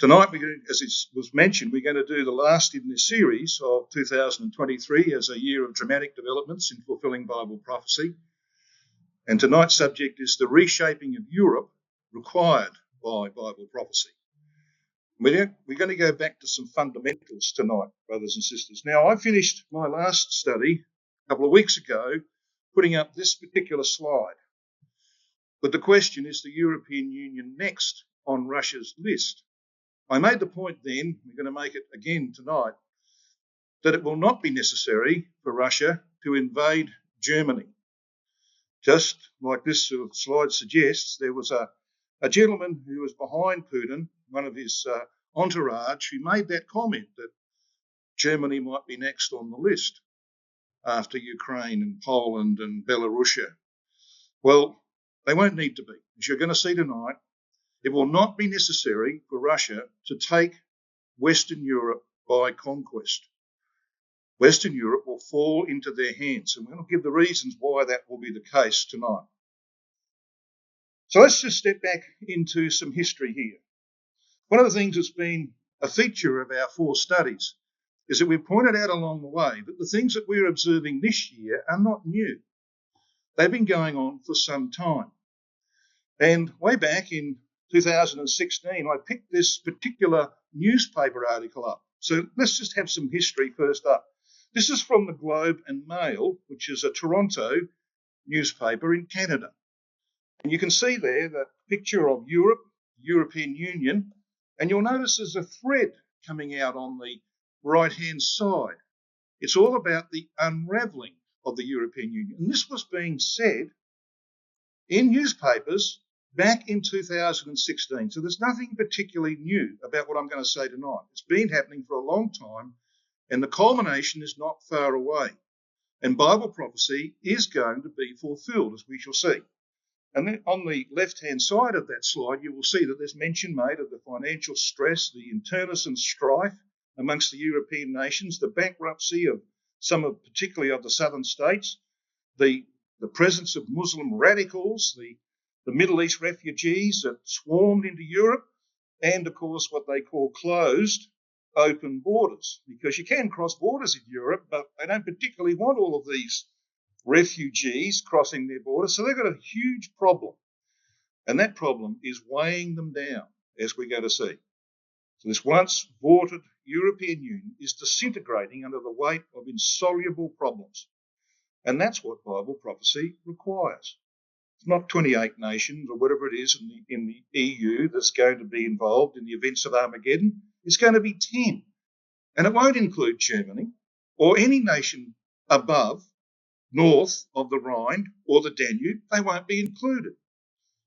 Tonight, as it was mentioned, we're going to do the last in this series of 2023 as a year of dramatic developments in fulfilling Bible prophecy. And tonight's subject is the reshaping of Europe required by Bible prophecy. We're going to go back to some fundamentals tonight, brothers and sisters. Now, I finished my last study a couple of weeks ago putting up this particular slide. But the question, is the European Union next on Russia's list? I made the point then, we're going to make it again tonight, that it will not be necessary for Russia to invade Germany. Just like this slide suggests, there was a gentleman who was behind Putin, one of his entourage, who made that comment that Germany might be next on the list after Ukraine and Poland and Belarus. Well, they won't need to be. As you're going to see tonight, it will not be necessary for Russia to take Western Europe by conquest. Western Europe will fall into their hands, and we're going to give the reasons why that will be the case tonight. So let's just step back into some history here. One of the things that's been a feature of our 4 studies is that we've pointed out along the way that the things that we're observing this year are not new. They've been going on for some time. And way back in 2016, I picked this particular newspaper article up. So let's just have some history first up. This is from the Globe and Mail, which is a Toronto newspaper in Canada. And you can see there that picture of Europe, European Union, and you'll notice there's a thread coming out on the right-hand side. It's all about the unravelling of the European Union. And this was being said in newspapers back in 2016. So there's nothing particularly new about what I'm going to say tonight. It's been happening for a long time, and the culmination is not far away. And Bible prophecy is going to be fulfilled, as we shall see. And then on the left-hand side of that slide, you will see that there's mention made of the financial stress, the internecine strife amongst the European nations, the bankruptcy of some of, particularly of the southern states, the presence of Muslim radicals, the Middle East refugees that swarmed into Europe, and, of course, what they call closed, open borders. Because you can cross borders in Europe, but they don't particularly want all of these refugees crossing their borders. So they've got a huge problem. And that problem is weighing them down, as we're going to see. So this once vaunted European Union is disintegrating under the weight of insoluble problems. And that's what Bible prophecy requires. It's not 28 nations or whatever it is in the EU that's going to be involved in the events of Armageddon. It's going to be 10. And it won't include Germany or any nation above, north of the Rhine or the Danube. They won't be included.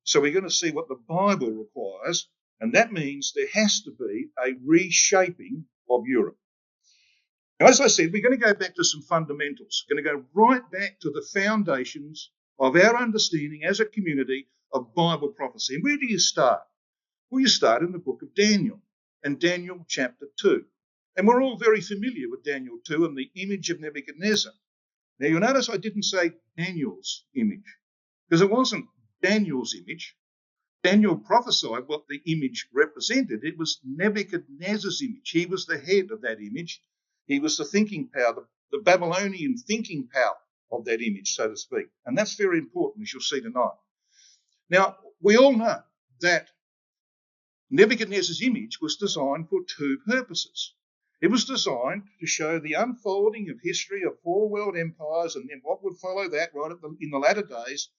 So we're going to see what the Bible requires, and that means there has to be a reshaping of Europe. Now, as I said, we're going to go back to some fundamentals. We're going to go right back to the foundations of our understanding as a community of Bible prophecy. And where do you start? Well, you start in the book of Daniel, and Daniel chapter 2. And we're all very familiar with Daniel 2 and the image of Nebuchadnezzar. Now, you'll notice I didn't say Daniel's image, because it wasn't Daniel's image. Daniel prophesied what the image represented. It was Nebuchadnezzar's image. He was the head of that image. He was the thinking power, the Babylonian thinking power of that image, so to speak. And that's very important, as you'll see tonight. Now, we all know that Nebuchadnezzar's image was designed for 2 purposes. It was designed to show the unfolding of history of 4 world empires and then what would follow that right in the latter days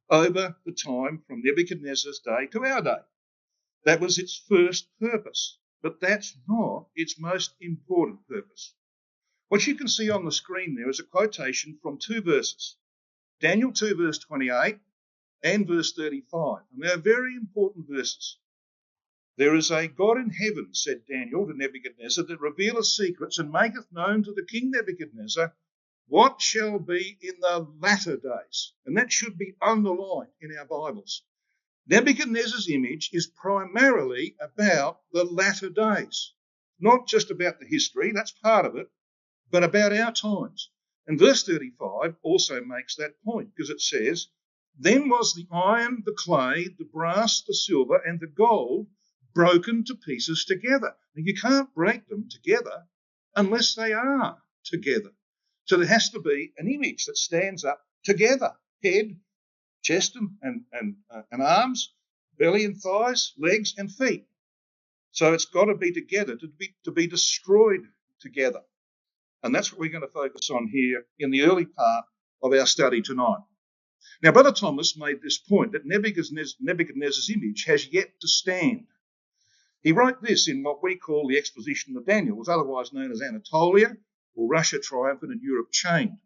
over the time from Nebuchadnezzar's day to our day. That was its first purpose, but that's not its most important purpose. What you can see on the screen there is a quotation from 2 verses, Daniel 2 verse 28 and verse 35, and they are very important verses. There is a God in heaven, said Daniel to Nebuchadnezzar, that revealeth secrets and maketh known to the king Nebuchadnezzar what shall be in the latter days. And that should be underlined in our Bibles. Nebuchadnezzar's image is primarily about the latter days, not just about the history, that's part of it, but about our times. And verse 35 also makes that point, because it says, Then was the iron, the clay, the brass, the silver, and the gold broken to pieces together. Now, you can't break them together unless they are together. So there has to be an image that stands up together: head, chest and arms, belly and thighs, legs and feet. So it's got to be together to be destroyed together. And that's what we're going to focus on here in the early part of our study tonight. Now, Brother Thomas made this point that Nebuchadnezzar's image has yet to stand. He wrote this in what we call the Exposition of Daniel, otherwise known as Anatolia, or Russia Triumphant and Europe Chained.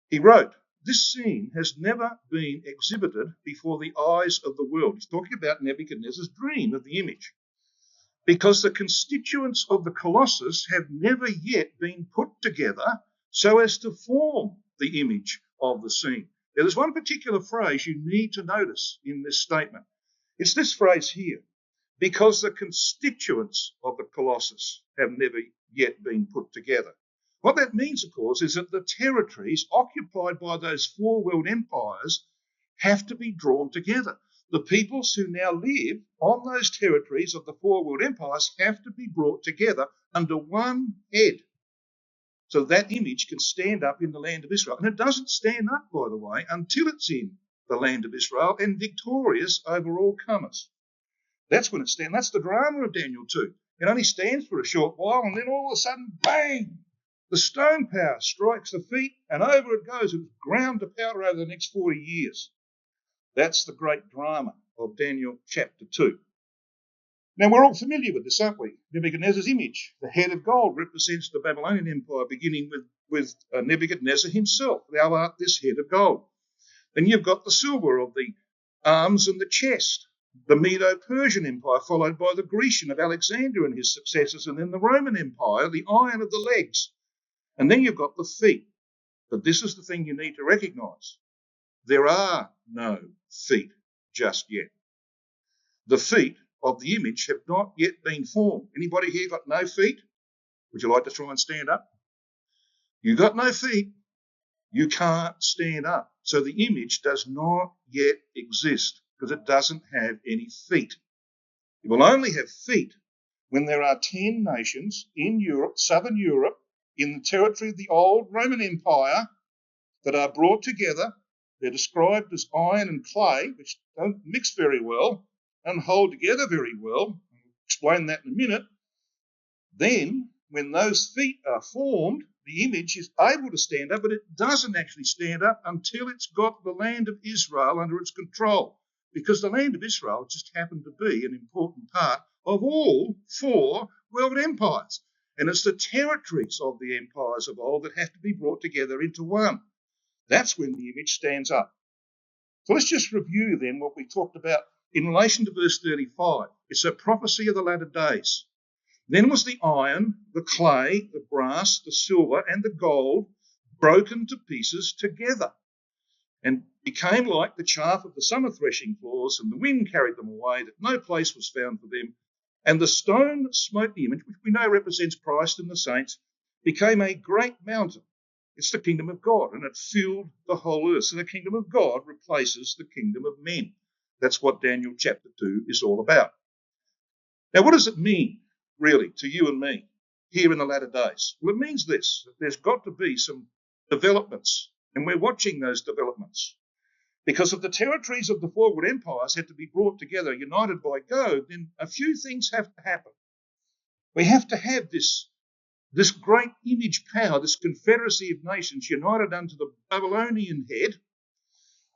He wrote, "This scene has never been exhibited before the eyes of the world." He's talking about Nebuchadnezzar's dream of the image. "Because the constituents of the Colossus have never yet been put together so as to form the image of the scene." Now, there's one particular phrase you need to notice in this statement. It's this phrase here: "Because the constituents of the Colossus have never yet been put together." What that means, of course, is that the territories occupied by those four world empires have to be drawn together. The peoples who now live on those territories of the four world empires have to be brought together under one head, so that image can stand up in the land of Israel. And it doesn't stand up, by the way, until it's in the land of Israel and victorious over all comers. That's when it stands. That's the drama of Daniel 2. It only stands for a short while, and then all of a sudden, bang! The stone power strikes the feet, and over it goes. It's ground to powder over the next 40 years. That's the great drama of Daniel chapter 2. Now, we're all familiar with this, aren't we? Nebuchadnezzar's image, the head of gold, represents the Babylonian Empire, beginning with Nebuchadnezzar himself. "Thou art this head of gold." Then you've got the silver of the arms and the chest, the Medo-Persian Empire, followed by the Grecian of Alexander and his successors, and then the Roman Empire, the iron of the legs. And then you've got the feet. But this is the thing you need to recognize. There are no feet just yet. The feet of the image have not yet been formed. Anybody here got no feet? Would you like to try and stand up? You got no feet. You can't stand up. So the image does not yet exist because it doesn't have any feet. It will only have feet when there are 10 nations in Europe, southern Europe, in the territory of the old Roman Empire that are brought together. They're described as iron and clay, which don't mix very well and hold together very well. I'll explain that in a minute. Then, when those feet are formed, the image is able to stand up, but it doesn't actually stand up until it's got the land of Israel under its control, because the land of Israel just happened to be an important part of all four world empires. And it's the territories of the empires of old that have to be brought together into one. That's when the image stands up. So let's just review then what we talked about in relation to verse 35. It's a prophecy of the latter days. Then was the iron, the clay, the brass, the silver, and the gold broken to pieces together, and became like the chaff of the summer threshing floors, and the wind carried them away, that no place was found for them. And the stone that smote the image, which we know represents Christ and the saints, became a great mountain. It's the kingdom of God, and it filled the whole earth. So the kingdom of God replaces the kingdom of men. That's what Daniel chapter 2 is all about. Now, what does it mean, really, to you and me here in the latter days? Well, it means this, that there's got to be some developments, and we're watching those developments. Because if the territories of the four world empires had to be brought together, united by God, then a few things have to happen. We have to have this great image power, this confederacy of nations united under the Babylonian head.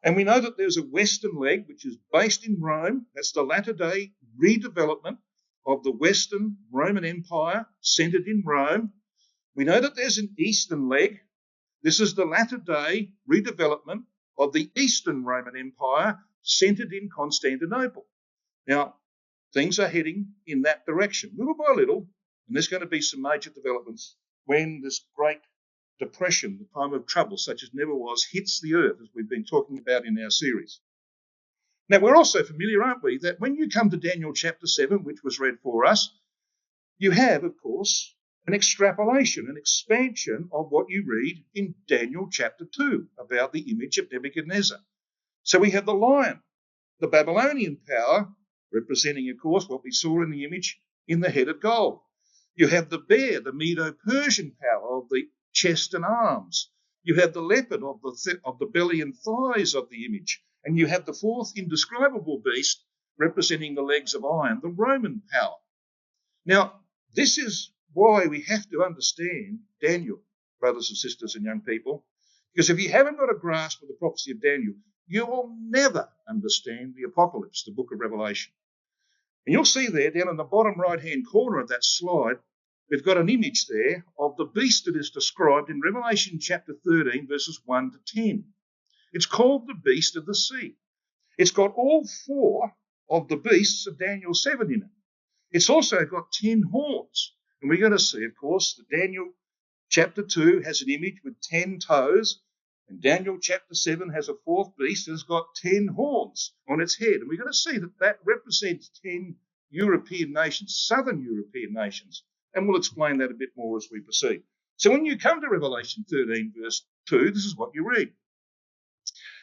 And we know that there's a western leg, which is based in Rome. That's the latter-day redevelopment of the Western Roman Empire, centered in Rome. We know that there's an eastern leg. This is the latter-day redevelopment of the Eastern Roman Empire, centered in Constantinople. Now, things are heading in that direction, little by little, and there's going to be some major developments when this great depression, the time of trouble such as never was, hits the earth, as we've been talking about in our series. Now, we're also familiar, aren't we, that when you come to Daniel chapter 7, which was read for us, you have, of course, an extrapolation, an expansion of what you read in Daniel chapter 2 about the image of Nebuchadnezzar. So we have the lion, the Babylonian power, representing, of course, what we saw in the image in the head of gold. You have the bear, the Medo-Persian power of the chest and arms. You have the leopard of the belly and thighs of the image. And you have the fourth indescribable beast representing the legs of iron, the Roman power. Now, this is why we have to understand Daniel, brothers and sisters and young people, because if you haven't got a grasp of the prophecy of Daniel, you will never understand the Apocalypse, the book of Revelation. And you'll see there, down in the bottom right-hand corner of that slide, we've got an image there of the beast that is described in Revelation chapter 13, verses 1 to 10. It's called the beast of the sea. It's got all four of the beasts of Daniel 7 in it. It's also got 10 horns. And we're going to see, of course, that Daniel chapter 2 has an image with 10 toes, and Daniel chapter 7 has a fourth beast that's got 10 horns on its head. And we're going to see that that represents 10 European nations, southern European nations. And we'll explain that a bit more as we proceed. So when you come to Revelation 13, verse 2, this is what you read.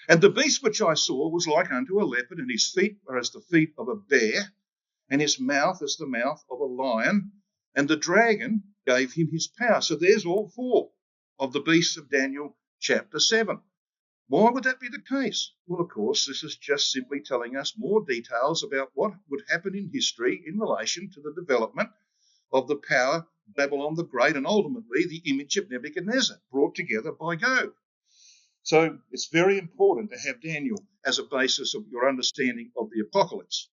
And the beast which I saw was like unto a leopard, and his feet were as the feet of a bear, and his mouth as the mouth of a lion, and the dragon gave him his power. So there's all four of the beasts of Daniel chapter 7. Why would that be the case? Well, of course, this is just simply telling us more details about what would happen in history in relation to the development of the power of Babylon the Great, and ultimately the image of Nebuchadnezzar brought together by Gog. So it's very important to have Daniel as a basis of your understanding of the Apocalypse.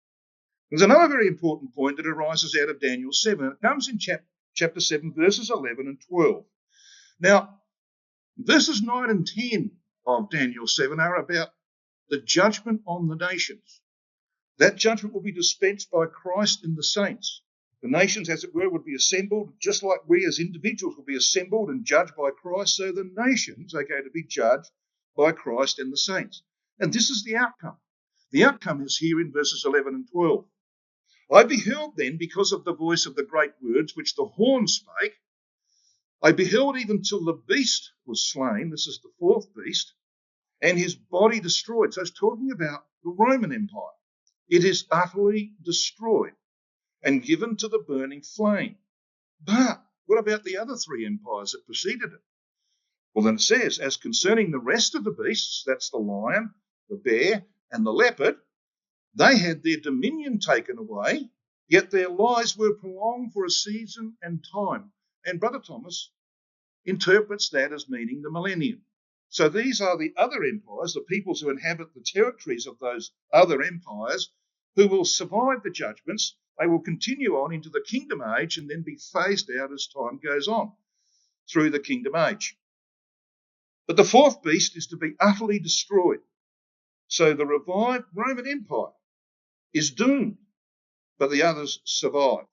There's another very important point that arises out of Daniel 7. It comes in chapter 7, verses 11 and 12. Now, verses 9 and 10 of Daniel 7 are about the judgment on the nations. That judgment will be dispensed by Christ and the saints. The nations, as it were, would be assembled, just like we as individuals will be assembled and judged by Christ, so the nations are going to be judged by Christ and the saints. And this is the outcome. The outcome is here in verses 11 and 12. I beheld then, because of the voice of the great words which the horn spake, I beheld even till the beast was slain, this is the fourth beast, and his body destroyed. So it's talking about the Roman Empire. It is utterly destroyed and given to the burning flame. But what about the other three empires that preceded it? Well, then it says, as concerning the rest of the beasts, that's the lion, the bear, and the leopard, they had their dominion taken away, yet their lives were prolonged for a season and time. And Brother Thomas interprets that as meaning the millennium. So these are the other empires, the peoples who inhabit the territories of those other empires, who will survive the judgments. They will continue on into the kingdom age and then be phased out as time goes on through the kingdom age. But the fourth beast is to be utterly destroyed. So the revived Roman Empire is doomed, but the others survive.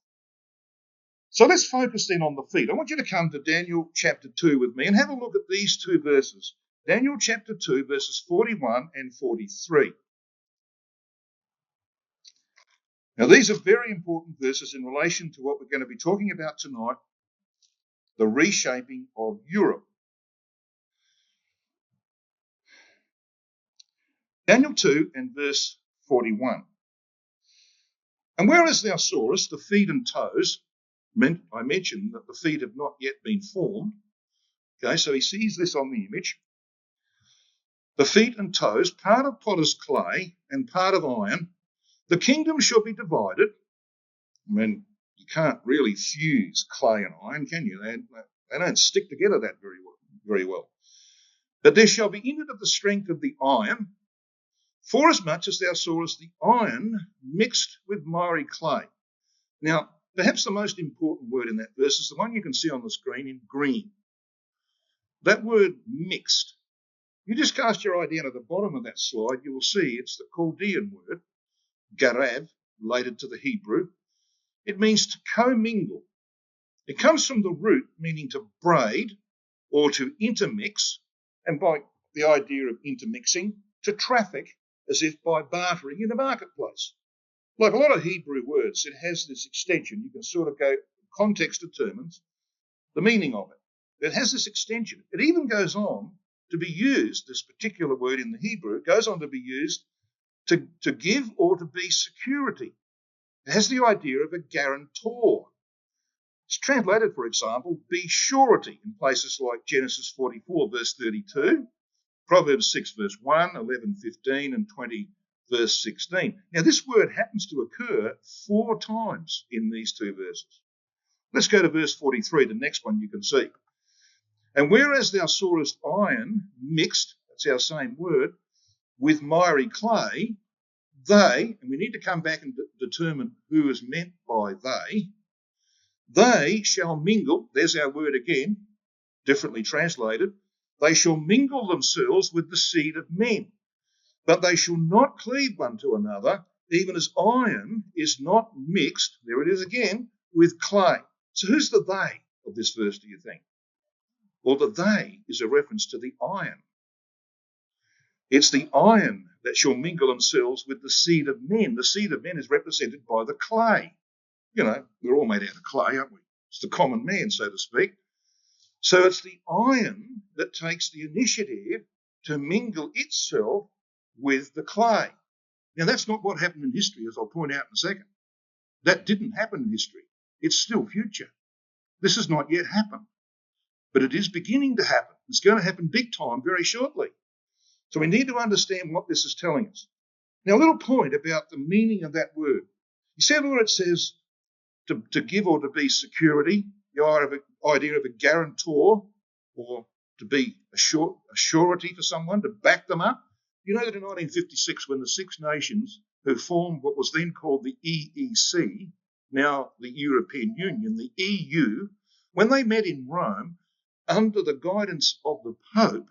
So let's focus then on the feet. I want you to come to Daniel chapter 2 with me and have a look at these two verses. Daniel chapter 2, verses 41 and 43. Now, these are very important verses in relation to what we're going to be talking about tonight, the reshaping of Europe. Daniel 2 and verse 41. And whereas thou sawest the feet and toes, I mentioned that the feet have not yet been formed. Okay, so he sees this on the image. The feet and toes, part of potter's clay and part of iron, the kingdom shall be divided. I mean, you can't really fuse clay and iron, can you? They don't stick together that very well. But there shall be in it of the strength of the iron, forasmuch as thou sawest the iron mixed with miry clay. Now, perhaps the most important word in that verse is the one you can see on the screen in green. That word mixed. You just cast your eye down at the bottom of that slide, you will see it's the Chaldean word, garav, related to the Hebrew. It means to commingle. It comes from the root meaning to braid or to intermix, and by the idea of intermixing, to traffic as if by bartering in the marketplace. Like a lot of Hebrew words, it has this extension. You can sort of go, context determines the meaning of it. It has this extension. It even goes on to be used, this particular word in the Hebrew, goes on to be used to give or to be security. It has the idea of a guarantor. It's translated, for example, be surety in places like Genesis 44, verse 32, Proverbs 6, verse 1, 11, 15, and 20, verse 16. Now, this word happens to occur 4 times in these 2 verses. Let's go to verse 43, the next one you can see. And whereas thou sawest iron mixed, that's our same word, with miry clay, they, and we need to come back and determine who is meant by they shall mingle, there's our word again, differently translated, they shall mingle themselves with the seed of men, but they shall not cleave one to another, even as iron is not mixed, there it is again, with clay. So who's the they of this verse, do you think? Well, the they is a reference to the iron. It's the iron that shall mingle themselves with the seed of men. The seed of men is represented by the clay. You know, we're all made out of clay, aren't we? It's the common man, so to speak. So it's the iron that takes the initiative to mingle itself with the clay. Now, that's not what happened in history, as I'll point out in a second. That didn't happen in history. It's still future. This has not yet happened. But it is beginning to happen. It's going to happen big time very shortly. So we need to understand what this is telling us. Now, a little point about the meaning of that word. You see where it says to give or to be security, the idea of a guarantor, or to be a surety for someone, to back them up. You know that in 1956, when the 6 nations who formed what was then called the EEC, now the European Union, the EU, when they met in Rome, under the guidance of the Pope,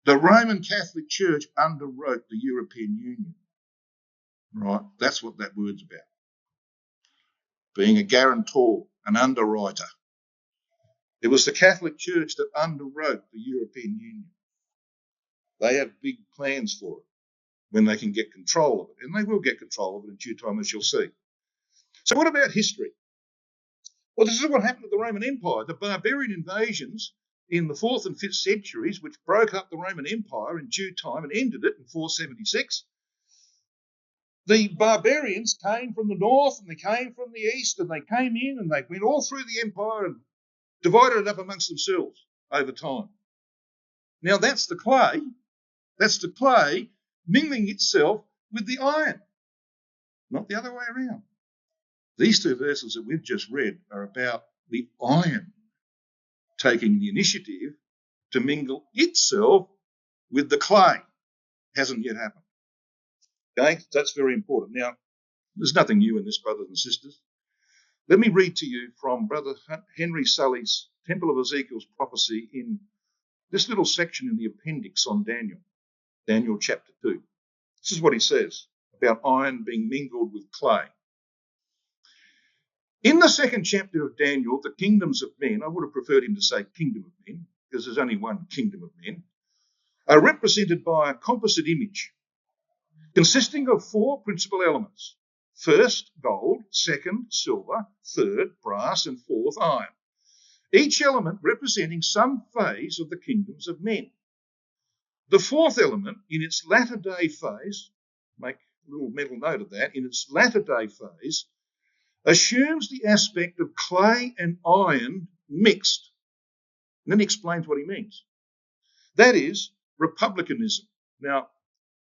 the Roman Catholic Church underwrote the European Union. Right, that's what that word's about. Being a guarantor, an underwriter. It was the Catholic Church that underwrote the European Union. They have big plans for it when they can get control of it, and they will get control of it in due time, as you'll see. So what about history? Well, this is what happened to the Roman Empire. The barbarian invasions in the 4th and 5th centuries, which broke up the Roman Empire in due time and ended it in 476, the barbarians came from the north and they came from the east and they came in and they went all through the empire and divided it up amongst themselves over time. Now that's the clay mingling itself with the iron, not the other way around. These 2 verses that we've just read are about the iron taking the initiative to mingle itself with the clay. Hasn't yet happened. Okay, that's very important. Now, there's nothing new in this, brothers and sisters. Let me read to you from Brother Henry Sully's Temple of Ezekiel's prophecy in this little section in the appendix on Daniel chapter 2. This is what he says about iron being mingled with clay. In the 2nd chapter of Daniel, the kingdoms of men, I would have preferred him to say kingdom of men, because there's only one kingdom of men, are represented by a composite image consisting of 4 principal elements. First, gold, second, silver, third, brass, and fourth, iron. Each element representing some phase of the kingdoms of men. The 4th element, in its latter day phase, make a little mental note of that, in its latter day phase, assumes the aspect of clay and iron mixed. And then he explains what he means. That is republicanism. Now,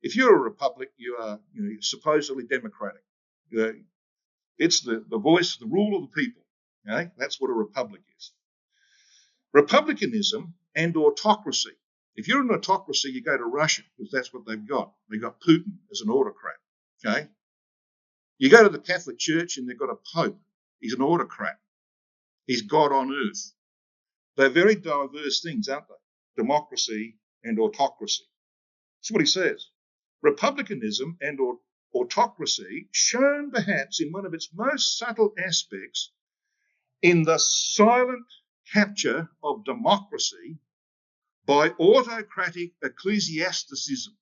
if you're a republic, you're supposedly democratic. It's the voice, the rule of the people. Okay? That's what a republic is. Republicanism and autocracy. If you're an autocracy, you go to Russia, because that's what they've got. They've got Putin as an autocrat. Okay? You go to the Catholic Church and they've got a Pope. He's an autocrat. He's God on earth. They're very diverse things, aren't they? Democracy and autocracy. That's what he says. Republicanism and autocracy, shown perhaps in one of its most subtle aspects in the silent capture of democracy by autocratic ecclesiasticism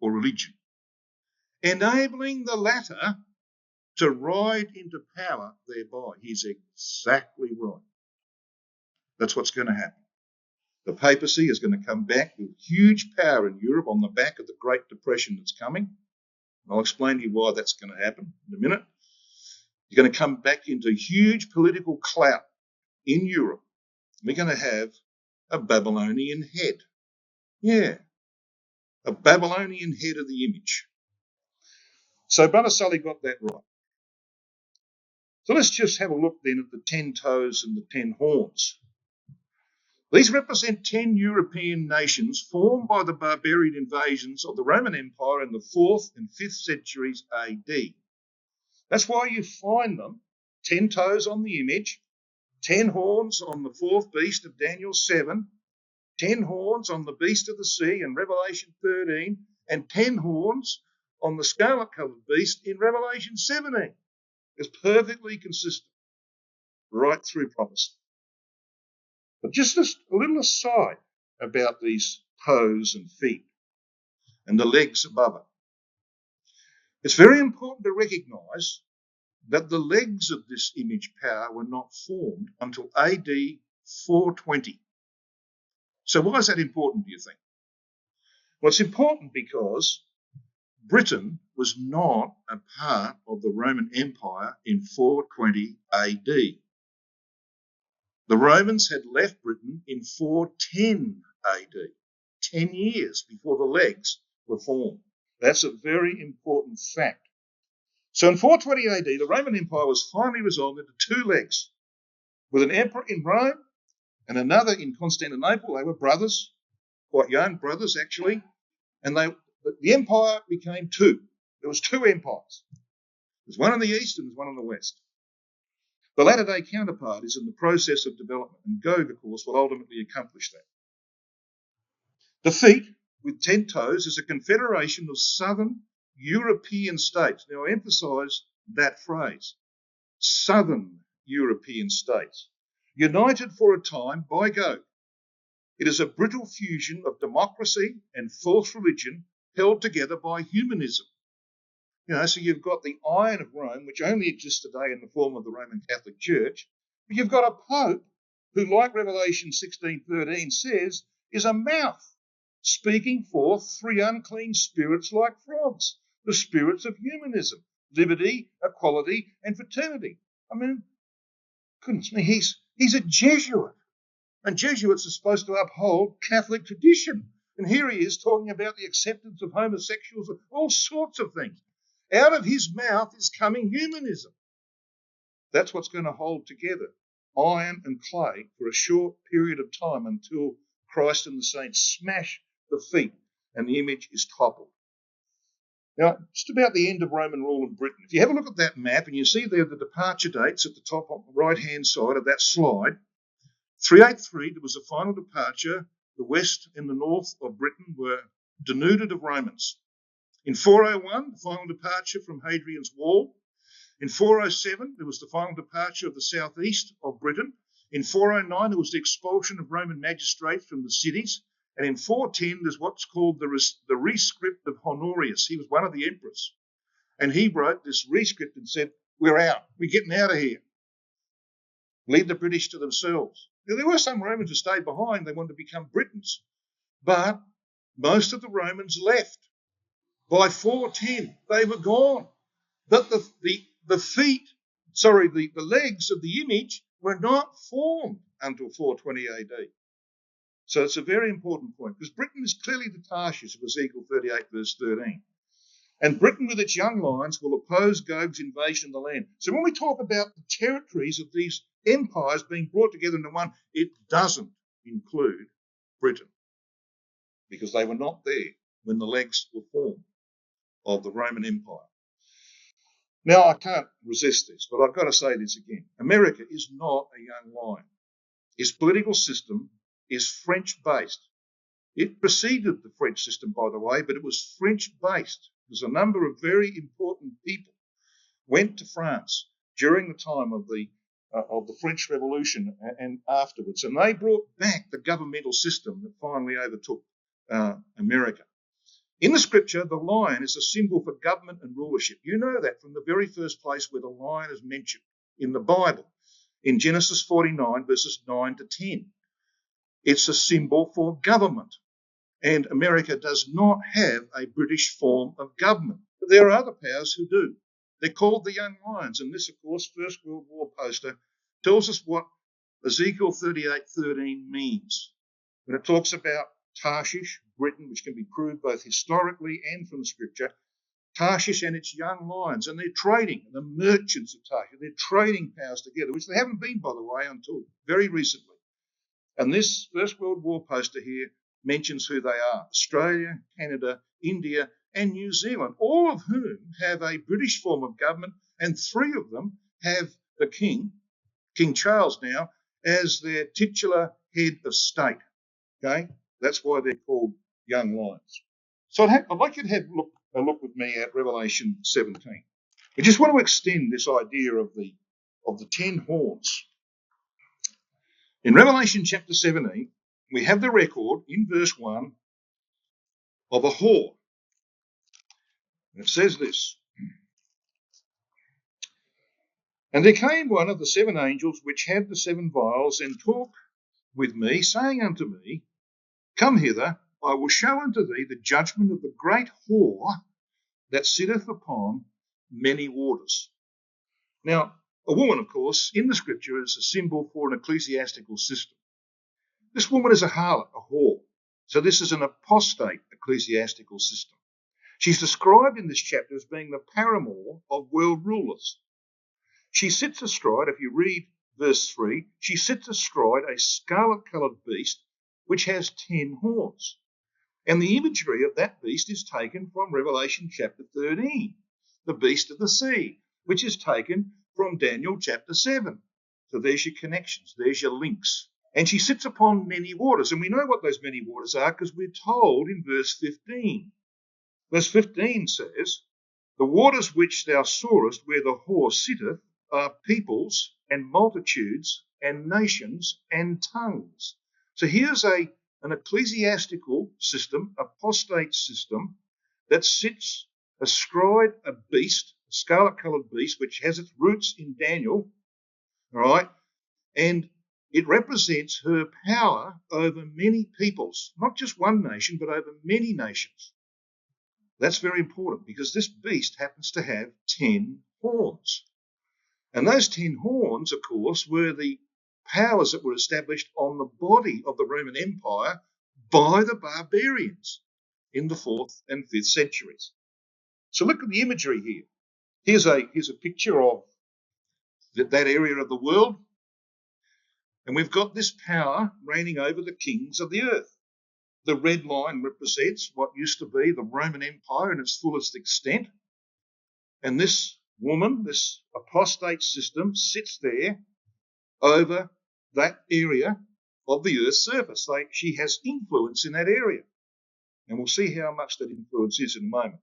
or religion, enabling the latter to ride into power thereby. He's exactly right. That's what's going to happen. The papacy is going to come back with huge power in Europe on the back of the Great Depression that's coming, I'll explain to you why that's going to happen in a minute. You're going to come back into huge political clout in Europe. We're going to have a Babylonian head. Yeah, a Babylonian head of the image. So Brother Sully got that right. So let's just have a look then at the 10 toes and the 10 horns. These represent 10 European nations formed by the barbarian invasions of the Roman Empire in the 4th and 5th centuries AD. That's why you find them, 10 toes on the image, 10 horns on the 4th beast of Daniel 7, 10 horns on the beast of the sea in Revelation 13, and 10 horns on the scarlet-coloured beast in Revelation 17. It's perfectly consistent right through prophecy. But just a little aside about these toes and feet and the legs above it. It's very important to recognise that the legs of this image power were not formed until AD 420. So why is that important, do you think? Well, it's important because Britain was not a part of the Roman Empire in 420 AD. The Romans had left Britain in 410 AD, 10 years before the legs were formed. That's a very important fact. So in 420 AD, the Roman Empire was finally resolved into two legs, with an emperor in Rome and another in Constantinople. They were brothers, quite young brothers actually, and the empire became two. There was two empires. There's one in the east and there's one in the west. The latter-day counterpart is in the process of development, and Gog, of course, will ultimately accomplish that. The feet, with 10 toes, is a confederation of southern European states. Now, I emphasise that phrase, southern European states, united for a time by Gog. It is a brittle fusion of democracy and false religion held together by humanism. So you've got the Iron of Rome, which only exists today in the form of the Roman Catholic Church, but you've got a Pope who, like Revelation 16:13 says, is a mouth speaking forth 3 unclean spirits like frogs, the spirits of humanism, liberty, equality, and fraternity. I mean, goodness me, he's a Jesuit, and Jesuits are supposed to uphold Catholic tradition. And here he is talking about the acceptance of homosexuals, all sorts of things. Out of his mouth is coming humanism. That's what's going to hold together iron and clay for a short period of time until Christ and the saints smash the feet and the image is toppled. Now, just about the end of Roman rule in Britain, if you have a look at that map and you see there the departure dates at the top on the right-hand side of that slide, 383, there was a final departure. The west and the north of Britain were denuded of Romans. In 401, the final departure from Hadrian's Wall. In 407, there was the final departure of the southeast of Britain. In 409, there was the expulsion of Roman magistrates from the cities. And in 410, there's what's called the Rescript of Honorius. He was one of the emperors. And he wrote this rescript and said, we're out. We're getting out of here. Leave the British to themselves. Now, there were some Romans who stayed behind. They wanted to become Britons. But most of the Romans left. By 410, they were gone. But the legs of the image were not formed until 420 AD. So it's a very important point, because Britain is clearly the Tarshish of Ezekiel 38, verse 13. And Britain with its young lions will oppose Gog's invasion of the land. So when we talk about the territories of these empires being brought together into one, it doesn't include Britain, because they were not there when the legs were formed of the Roman Empire. Now, I can't resist this, but I've got to say this again. America is not a young lion. Its political system is French-based. It preceded the French system, by the way, but it was French-based. There's a number of very important people went to France during the time of the French Revolution and afterwards, and they brought back the governmental system that finally overtook America. In the scripture, the lion is a symbol for government and rulership. You know that from the very first place where the lion is mentioned in the Bible, in Genesis 49, verses 9 to 10. It's a symbol for government. And America does not have a British form of government. But there are other powers who do. They're called the Young Lions, and this, of course, First World War poster tells us what Ezekiel 38:13 means. When it talks about Tarshish, Britain, which can be proved both historically and from Scripture, Tarshish and its young lions, and they're trading, the merchants of Tarshish, they're trading powers together, which they haven't been, by the way, until very recently. And this First World War poster here mentions who they are: Australia, Canada, India, and New Zealand, all of whom have a British form of government, and 3 of them have the King, King Charles now, as their titular head of state. Okay, that's why they're called Young Lions. So I'd like you to have a look with me at Revelation 17. I just want to extend this idea of the 10 horns. In Revelation chapter 17, we have the record in verse 1 of a whore. And it says this: "And there came one of the 7 angels which had the 7 vials, and talked with me, saying unto me, Come hither, I will show unto thee the judgment of the great whore that sitteth upon many waters." Now, a woman, of course, in the Scripture is a symbol for an ecclesiastical system. This woman is a harlot, a whore. So this is an apostate ecclesiastical system. She's described in this chapter as being the paramour of world rulers. She sits astride, if you read verse 3, she sits astride a scarlet-coloured beast which has 10 horns. And the imagery of that beast is taken from Revelation chapter 13, the beast of the sea, which is taken from Daniel chapter 7. So there's your connections, there's your links. And she sits upon many waters. And we know what those many waters are because we're told in verse 15. Verse 15 says, "The waters which thou sawest where the whore sitteth are peoples and multitudes and nations and tongues." So here's an ecclesiastical system, apostate system, that sits astride a beast, a scarlet-coloured beast, which has its roots in Daniel, all right, and it represents her power over many peoples, not just one nation, but over many nations. That's very important because this beast happens to have 10 horns. And those 10 horns, of course, were the powers that were established on the body of the Roman Empire by the barbarians in the 4th and 5th centuries. So look at the imagery here. Here's a picture of that area of the world. And we've got this power reigning over the kings of the earth. The red line represents what used to be the Roman Empire in its fullest extent. And this woman, this apostate system, sits there over that area of the earth's surface. She has influence in that area. And we'll see how much that influence is in a moment.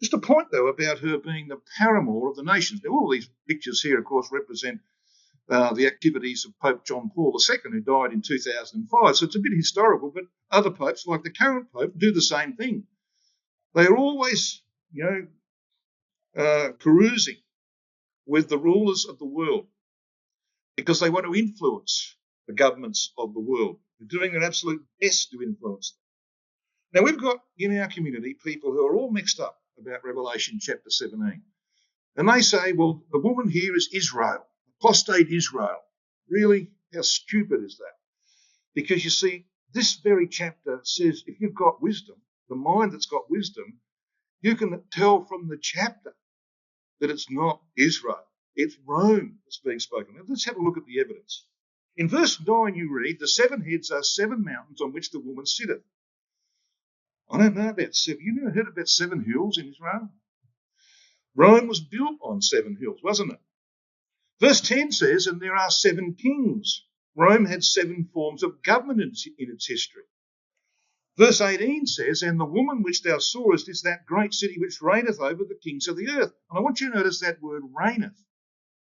Just a point, though, about her being the paramour of the nations. Now, all these pictures here, of course, represent the activities of Pope John Paul II, who died in 2005. So it's a bit historical, but other popes, like the current pope, do the same thing. They are always, carousing with the rulers of the world because they want to influence the governments of the world. They're doing their absolute best to influence them. Now, we've got in our community people who are all mixed up about Revelation chapter 17. And they say, well, the woman here is Israel, apostate Israel. Really? How stupid is that? Because you see, this very chapter says if you've got wisdom, the mind that's got wisdom, you can tell from the chapter that it's not Israel. It's Rome that's being spoken. Now, let's have a look at the evidence. In verse 9 you read, "The 7 heads are 7 mountains on which the woman sitteth." I don't know about 7. You never heard about 7 hills in Israel? Rome was built on 7 hills, wasn't it? Verse 10 says, "And there are 7 kings." Rome had 7 forms of government in its history. Verse 18 says, "And the woman which thou sawest is that great city which reigneth over the kings of the earth." And I want you to notice that word reigneth.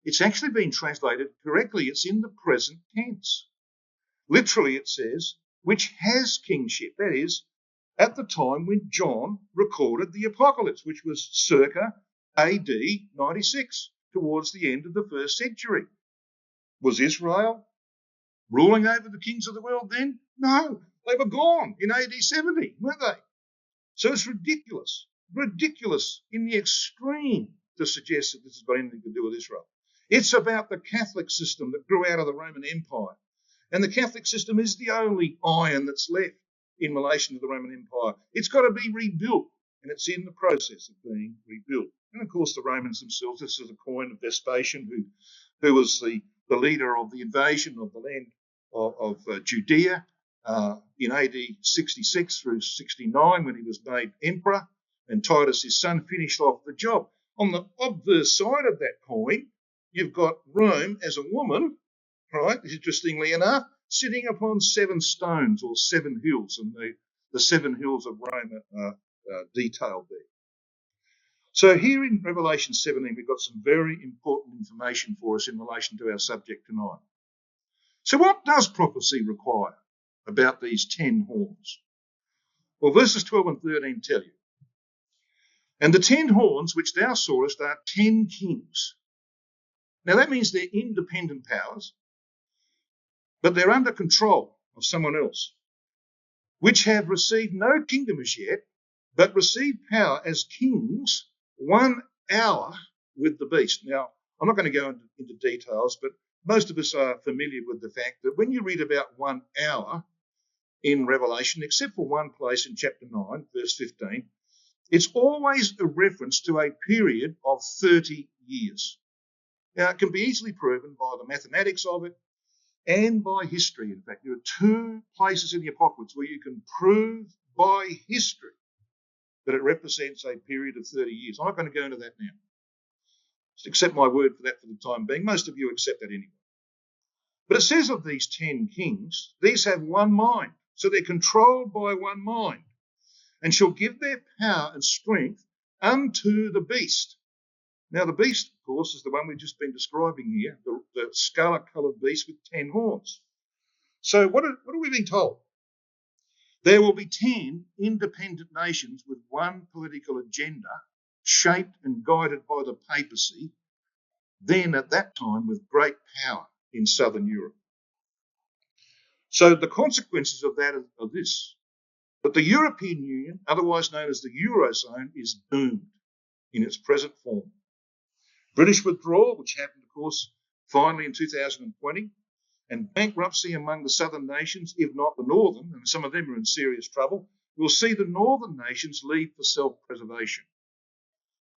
It's actually been translated correctly. It's in the present tense. Literally it says, which has kingship. That is, at the time when John recorded the apocalypse, which was circa AD 96, towards the end of the 1st century. Was Israel ruling over the kings of the world then? No, they were gone in AD 70, weren't they? So it's ridiculous. ridiculous in the extreme to suggest that this has got anything to do with Israel. It's about the Catholic system that grew out of the Roman Empire. And the Catholic system is the only iron that's left in relation to the Roman Empire. It's got to be rebuilt, and it's in the process of being rebuilt. And of course, the Romans themselves, this is a coin of Vespasian, who was the leader of the invasion of the land of Judea in AD 66 through 69 when he was made emperor, and Titus, his son, finished off the job. On the obverse side of that coin, you've got Rome as a woman, right, interestingly enough, sitting upon 7 stones or 7 hills, and the 7 hills of Rome are detailed there. So here in Revelation 17, we've got some very important information for us in relation to our subject tonight. So what does prophecy require about these 10 horns? Well, verses 12 and 13 tell you. And the 10 horns which thou sawest are 10 kings. Now that means they're independent powers, but they're under control of someone else, which have received no kingdom as yet, but received power as kings 1 hour with the beast. Now, I'm not going to go into details, but most of us are familiar with the fact that when you read about 1 hour in Revelation, except for one place in chapter 9, verse 15, it's always a reference to a period of 30 years. Now, it can be easily proven by the mathematics of it and by history. In fact, there are 2 places in the Apocalypse where you can prove by history that it represents a period of 30 years. I'm not going to go into that now. Just accept my word for that for the time being. Most of you accept that anyway. But it says of these 10 kings, these have one mind. So they're controlled by one mind, and shall give their power and strength unto the beast. Now, the beast, of course, is the one we've just been describing here, the scarlet-coloured beast with 10 horns. So what are we being told? There will be 10 independent nations with one political agenda, shaped and guided by the papacy, then at that time with great power in southern Europe. So the consequences of that are this, that the European Union, otherwise known as the Eurozone, is doomed in its present form. British withdrawal, which happened, of course, finally in 2020, and bankruptcy among the southern nations, if not the northern, and some of them are in serious trouble, we'll see the northern nations leave for self-preservation.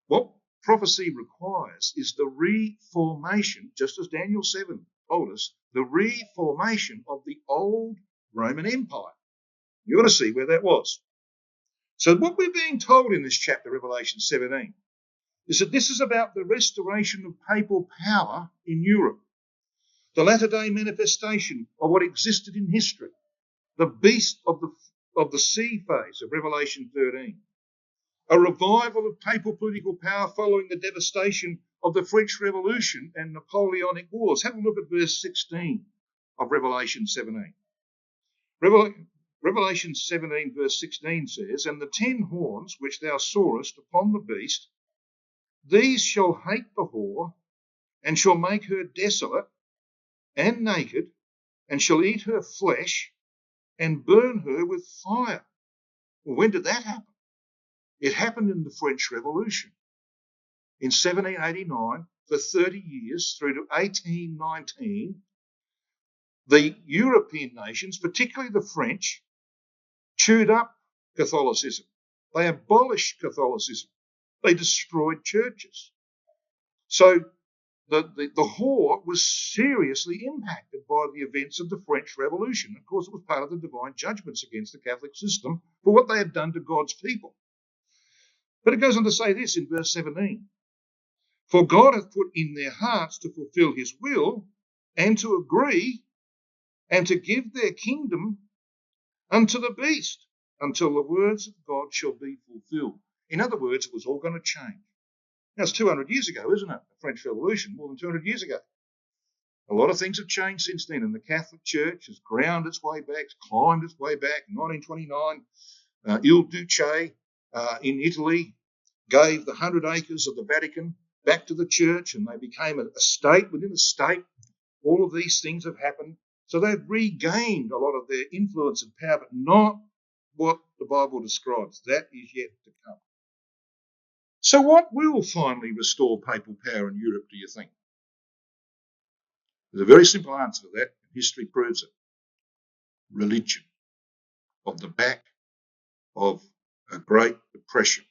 What prophecy requires is the reformation, just as Daniel 7 told us, the reformation of the old Roman Empire. You're going to see where that was. So what we're being told in this chapter, Revelation 17, is that this is about the restoration of papal power in Europe, the latter-day manifestation of what existed in history, the beast of the sea phase of Revelation 13, a revival of papal political power following the devastation of the French Revolution and Napoleonic Wars. Have a look at verse 16 of Revelation 17. Revelation 17 verse 16 says, And the 10 horns which thou sawest upon the beast, these shall hate the whore, and shall make her desolate and naked, and shall eat her flesh, and burn her with fire. Well, when did that happen? It happened in the French Revolution in 1789 for 30 years through to 1819. The European nations, particularly the French, chewed up Catholicism. They abolished Catholicism. They destroyed churches. So the whore was seriously impacted by the events of the French Revolution. Of course, it was part of the divine judgments against the Catholic system for what they had done to God's people. But it goes on to say this in verse 17. For God hath put in their hearts to fulfill his will and to agree and to give their kingdom unto the beast until the words of God shall be fulfilled. In other words, it was all going to change. Now, it's 200 years ago, isn't it? The French Revolution, more than 200 years ago. A lot of things have changed since then, and the Catholic Church has ground its way back, climbed its way back. In 1929, Il Duce in Italy gave the 100 acres of the Vatican back to the church, and they became a state within a state. All of these things have happened. So they've regained a lot of their influence and power, but not what the Bible describes. That is yet to come. So what will finally restore papal power in Europe, do you think? There's a very simple answer to that, and history proves it. Religion. On the back of a Great Depression.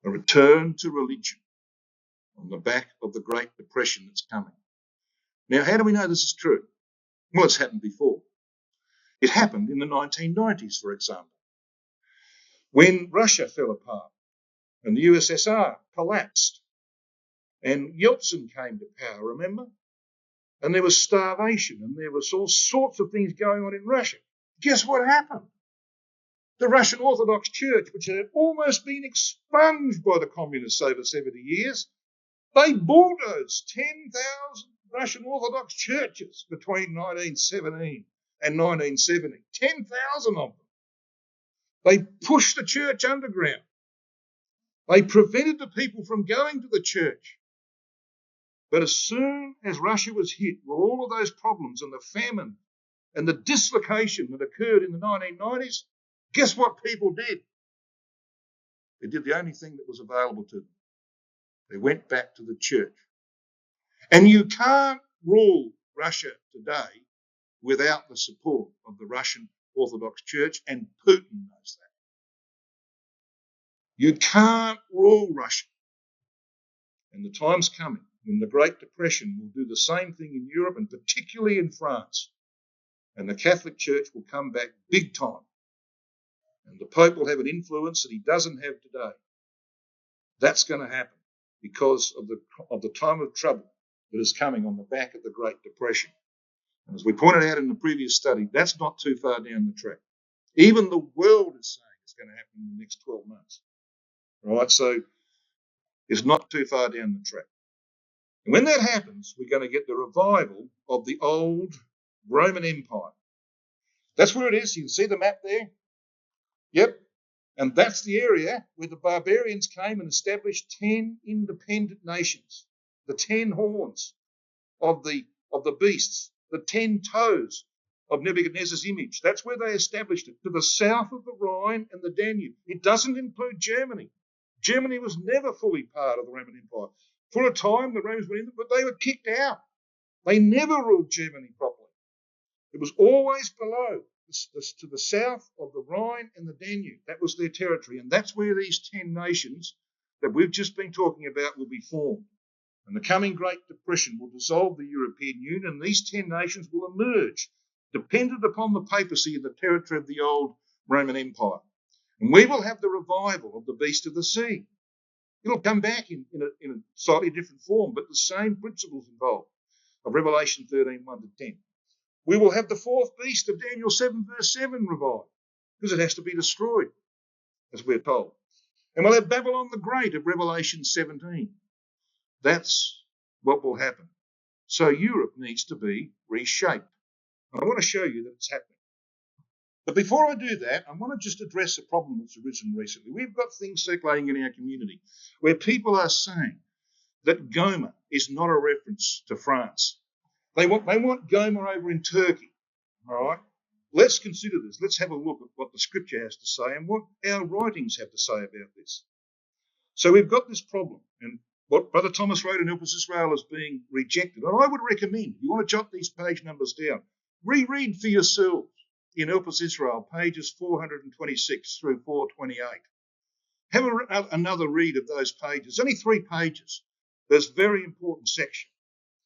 A return to religion on the back of the Great Depression that's coming. Now, how do we know this is true? Well, it's happened before. It happened in the 1990s, for example, when Russia fell apart and the USSR collapsed and Yeltsin came to power, remember? And there was starvation and there was all sorts of things going on in Russia. Guess what happened? The Russian Orthodox Church, which had almost been expunged by the communists over 70 years, they bulldozed 10,000 Russian Orthodox churches between 1917 and 1970. 10,000 of them. They pushed the church underground. They prevented the people from going to the church. But as soon as Russia was hit with all of those problems and the famine and the dislocation that occurred in the 1990s, guess what people did? They did the only thing that was available to them. They went back to the church. And you can't rule Russia today without the support of the Russian Orthodox Church, and Putin knows that. You can't rule Russia. And the time's coming when the Great Depression will do the same thing in Europe, and particularly in France. And the Catholic Church will come back big time. And the Pope will have an influence that he doesn't have today. That's going to happen because of the time of trouble that is coming on the back of the Great Depression. And as we pointed out in the previous study, that's not too far down the track. Even the world is saying it's going to happen in the next 12 months. Right? So it's not too far down the track. And when that happens, we're going to get the revival of the old Roman Empire. That's where it is. You can see the map there. Yep. And that's the area where the barbarians came and established 10 independent nations. The 10 horns of the beasts, the 10 toes of Nebuchadnezzar's image. That's where they established it, to the south of the Rhine and the Danube. It doesn't include Germany. Germany was never fully part of the Roman Empire. For a time, the Romans went in, but they were kicked out. They never ruled Germany properly. It was always below, to the south of the Rhine and the Danube. That was their territory. And that's where these 10 nations that we've just been talking about will be formed. And the coming Great Depression will dissolve the European Union, and these 10 nations will emerge, dependent upon the papacy in the territory of the old Roman Empire. And we will have the revival of the beast of the sea. It'll come back in a slightly different form, but the same principles involved of Revelation 13, 1 to 10. We will have the fourth beast of Daniel 7, verse 7 revived, because it has to be destroyed, as we're told. And we'll have Babylon the Great of Revelation 17. That's what will happen. So Europe needs to be reshaped. And I want to show you that it's happening. But before I do that, I want to just address a problem that's arisen recently. We've got things circulating in our community where people are saying that Gomer is not a reference to France. They want Gomer over in Turkey. All right? Let's consider this. Let's have a look at what the scripture has to say and what our writings have to say about this. So we've got this problem, and what Brother Thomas wrote in Help Us Israel is being rejected. And I would recommend, if you want to jot these page numbers down, reread for yourselves in Help Us Israel, pages 426 through 428. Have another read of those pages. Only 3 pages. There's a very important section.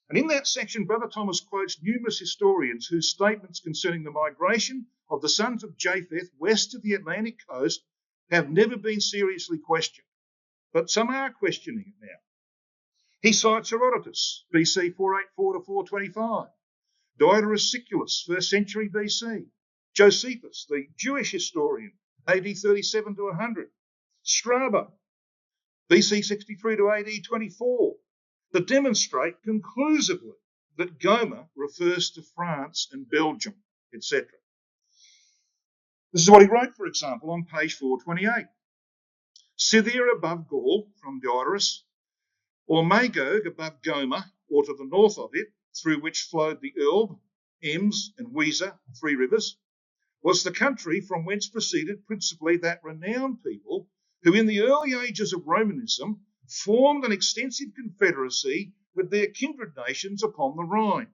And in that section, Brother Thomas quotes numerous historians whose statements concerning the migration of the sons of Japheth west of the Atlantic coast have never been seriously questioned. But some are questioning it now. He cites Herodotus, BC 484 to 425, Diodorus Siculus, 1st century BC, Josephus, the Jewish historian, AD 37 to 100, Strabo, BC 63 to AD 24, that demonstrate conclusively that Gomer refers to France and Belgium, etc. This is what he wrote, for example, on page 428. Scythia above Gaul, from Diodorus, or Magog above Gomer, or to the north of it, through which flowed the Elbe, Ems, and Weser, 3 rivers, was the country from whence proceeded principally that renowned people who in the early ages of Romanism formed an extensive confederacy with their kindred nations upon the Rhine,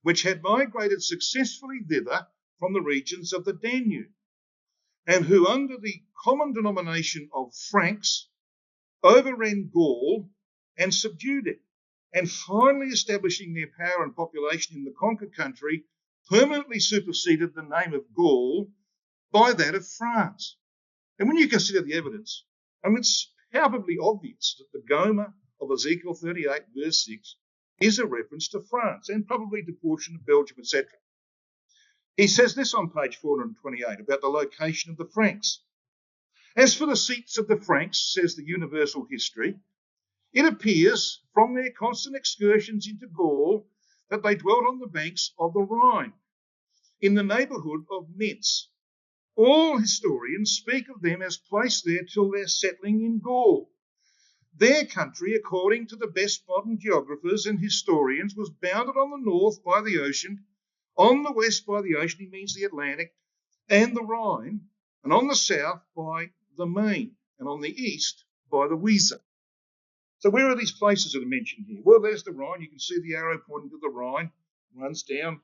which had migrated successfully thither from the regions of the Danube, and who under the common denomination of Franks overran Gaul and subdued it, and finally establishing their power and population in the conquered country, permanently superseded the name of Gaul by that of France. And when you consider the evidence, it's palpably obvious that the Gomer of Ezekiel 38 verse 6 is a reference to France and probably to portion of Belgium, etc. He says this on page 428 about the location of the Franks. As for the seats of the Franks, says the universal history, it appears from their constant excursions into Gaul that they dwelt on the banks of the Rhine, in the neighbourhood of Metz. All historians speak of them as placed there till their settling in Gaul. Their country, according to the best modern geographers and historians, was bounded on the north by the ocean, on the west by the ocean, he means the Atlantic, and the Rhine, and on the south by the Main, and on the east by the Weser. So where are these places that are mentioned here? Well, there's the Rhine. You can see the arrow pointing to the Rhine. It runs down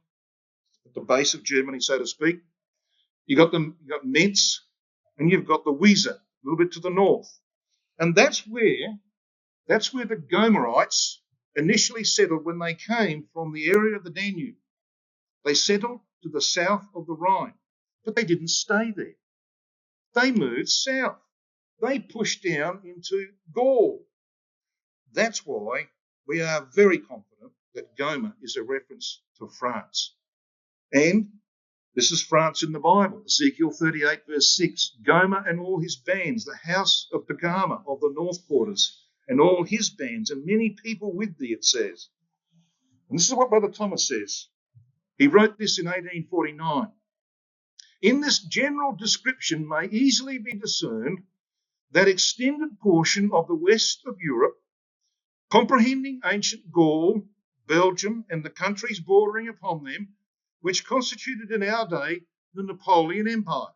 at the base of Germany, so to speak. You've got Metz, and you've got the Weser, a little bit to the north. And that's where the Gomerites initially settled when they came from the area of the Danube. They settled to the south of the Rhine, but they didn't stay there. They moved south. They pushed down into Gaul. That's why we are very confident that Gomer is a reference to France. And this is France in the Bible, Ezekiel 38 verse 6, Gomer and all his bands, the house of Gomer of the north quarters, and all his bands, and many people with thee, it says. And this is what Brother Thomas says. He wrote this in 1849. In this general description may easily be discerned that extended portion of the west of Europe, comprehending ancient Gaul, Belgium, and the countries bordering upon them, which constituted in our day the Napoleon Empire.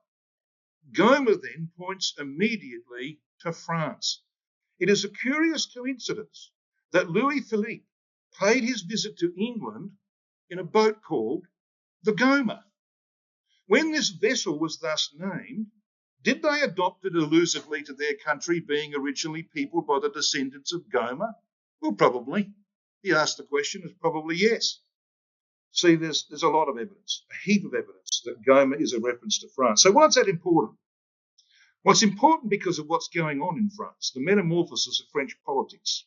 Gomer then points immediately to France. It is a curious coincidence that Louis Philippe paid his visit to England in a boat called the Gomer. When this vessel was thus named, did they adopt it allusively to their country being originally peopled by the descendants of Gomer? Well, probably. He asked the question, is probably yes. See, there's a lot of evidence, a heap of evidence that Gomer is a reference to France. So why is that important? Well, it's important because of what's going on in France, the metamorphosis of French politics.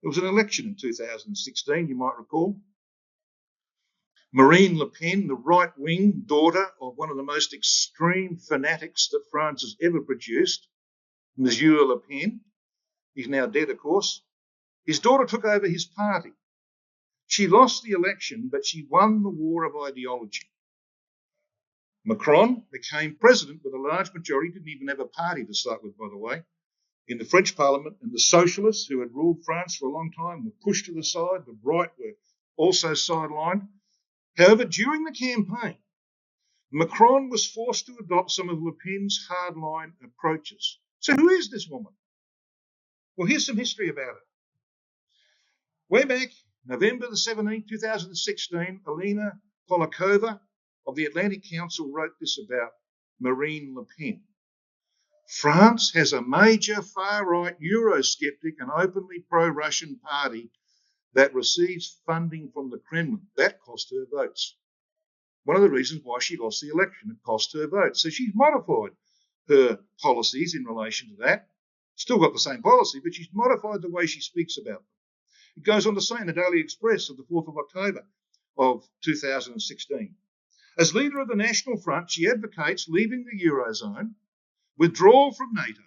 There was an election in 2016, you might recall. Marine Le Pen, the right-wing daughter of one of the most extreme fanatics that France has ever produced, Monsieur Le Pen. He's now dead, of course. His daughter took over his party. She lost the election, but she won the war of ideology. Macron became president with a large majority, didn't even have a party to start with, by the way, in the French Parliament, and the socialists who had ruled France for a long time were pushed to the side. The right were also sidelined. However, during the campaign, Macron was forced to adopt some of Le Pen's hardline approaches. So who is this woman? Well, here's some history about her. Way back, November the 17th, 2016, Elena Polakova of the Atlantic Council wrote this about Marine Le Pen. France has a major far-right Eurosceptic and openly pro-Russian party that receives funding from the Kremlin. That cost her votes. One of the reasons why she lost the election, it cost her votes. So she's modified her policies in relation to that. Still got the same policy, but she's modified the way she speaks about them. It goes on to say in the Daily Express of the 4th of October of 2016, as leader of the National Front, she advocates leaving the Eurozone, withdrawal from NATO,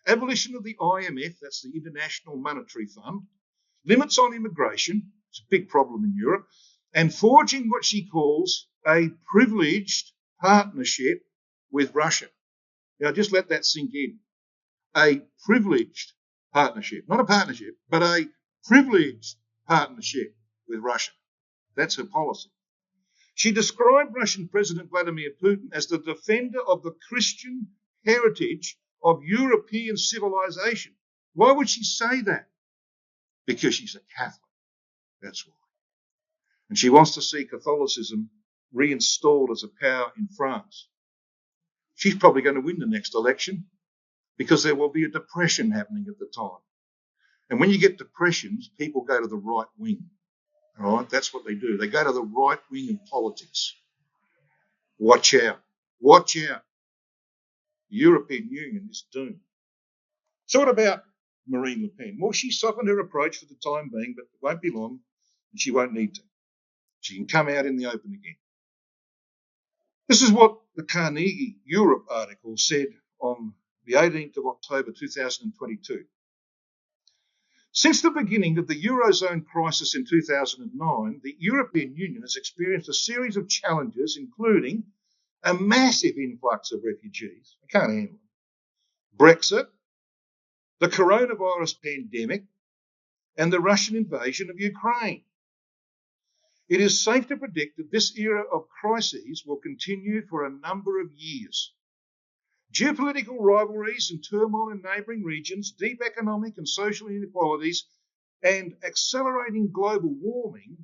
abolition of the IMF, that's the International Monetary Fund, limits on immigration, it's a big problem in Europe, and forging what she calls a privileged partnership with Russia. Now, just let that sink in. A privileged partnership, not a partnership, but a privileged partnership with Russia. That's her policy. She described Russian President Vladimir Putin as the defender of the Christian heritage of European civilization. Why would she say that? Because she's a Catholic. That's why. And she wants to see Catholicism reinstalled as a power in France. She's probably going to win the next election because there will be a depression happening at the time. And when you get depressions, people go to the right wing. All right, that's what they do. They go to the right wing in politics. Watch out. Watch out. The European Union is doomed. So what about Marine Le Pen? Well, she softened her approach for the time being, but it won't be long, and she won't need to. She can come out in the open again. This is what the Carnegie Europe article said on the 18th of October 2022. Since the beginning of the Eurozone crisis in 2009, the European Union has experienced a series of challenges, including a massive influx of refugees. I can't handle it. Brexit, the coronavirus pandemic, and the Russian invasion of Ukraine. It is safe to predict that this era of crises will continue for a number of years. Geopolitical rivalries and turmoil in neighbouring regions, deep economic and social inequalities, and accelerating global warming